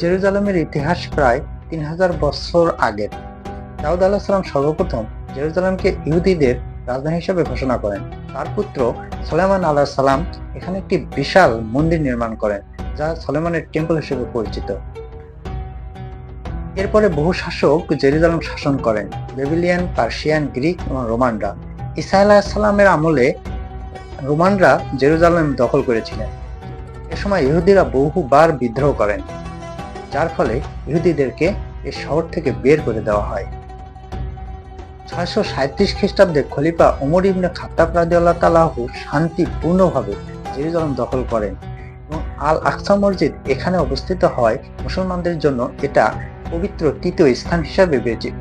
জেরুজালেমের ইতিহাস প্রায় 3000 বছর আগের। দাউদ আলাইহিস সালাম সর্বপ্রথম জেরুজালেমকে ইহুদিদের রাজধানী হিসেবে ঘোষণা করেন। তার পুত্র সুলাইমান আলাইহিস সালাম এখানে একটি বিশাল মন্দির নির্মাণ করেন, যা সুলাইমানের টেম্পল হিসেবে পরিচিত। এরপরে বহু শাসক জেরুজালেম শাসন করেন, বেবিলিয়ান, পার্সিয়ান, গ্রিক এবং রোমানরা। ঈসা আলাইহিস সালামের আমলে রোমানরা জেরুজালেম দখল করেছিলেন। এ সময় ইহুদিরা বহুবার বিদ্রোহ করেন, যার ফলে ইহুদিদেরকে এই শহর থেকে বের করে দেওয়া হয়। 637 খ্রিস্টাব্দে খলিফা ওমর ইবনে খাত্তাব রাদিয়াল্লাহু তাআলা শান্তিপূর্ণভাবে জেরুজালেম দখল করেন এবং আল আকসা মসজিদ এখানে অবস্থিত হয়। মুসলমানদের জন্য এটা পবিত্র তৃতীয় স্থান হিসাবে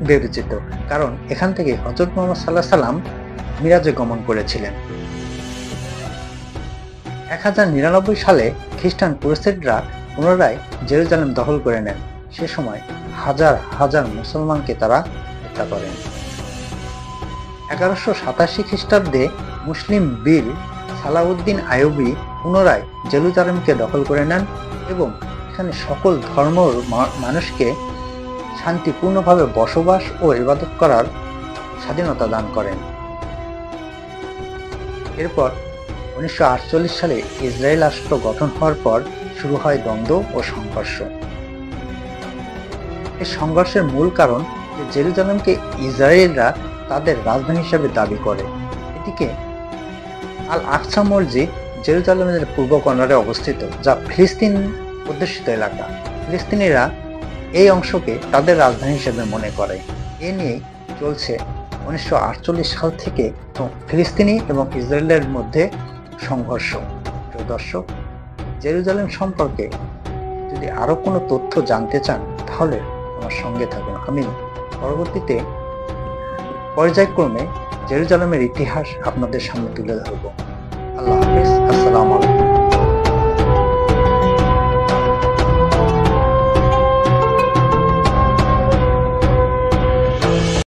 বিবেচিত, কারণ এখান থেকে হযরত মুহাম্মদ সাল্লাল্লাহু আলাইহি সাল্লাম মিরাজে গমন করেছিলেন। 1099 সালে খ্রিস্টান ক্রুসেডরা পুনরায় জেরুজালেম দখল করে নেন। সে সময় হাজার হাজার মুসলমানকে তারা হত্যা করেন। 1187 খ্রিস্টাব্দে মুসলিম বীর সালাউদ্দিন আইয়ুবী পুনরায় জেরুজালেমকে দখল করে নেন এবং এখানে সকল ধর্মের মানুষকে শান্তিপূর্ণভাবে বসবাস ও ইবাদত করার স্বাধীনতা দান করেন। এরপর 1948 সালে ইসরায়েল রাষ্ট্র গঠন হওয়ার পর শুরু হয় দ্বন্দ্ব ও সংঘর্ষ। এই সংঘর্ষের মূল কারণ যে জেরুজালেমকে ইসরায়েলরা তাদের রাজধানী হিসেবে দাবি করে। এদিকে আল আকসা মসজিদ জেরুজালেমের পূর্ব কর্নারে অবস্থিত, যা ফিলিস্তিন অধ্যুষিত এলাকা। ফিলিস্তিনিরা এই অংশকে তাদের রাজধানী হিসেবে মনে করে। এ নিয়েই চলছে 1948 সাল থেকে ফিলিস্তিনি এবং ইসরায়েলের মধ্যে সংঘর্ষ। প্রিয় দর্শক, জেরুজালেম সম্পর্কে যদি আরো কোনো তথ্য জানতে চান তাহলে আমার সঙ্গে থাকুন। আমি পরবর্তীতে পর্যায়ক্রমে জেরুজালেমের ইতিহাস আপনাদের সামনে তুলে ধরব। আল্লাহ হাফেজ। আসসালামু আলাইকুম।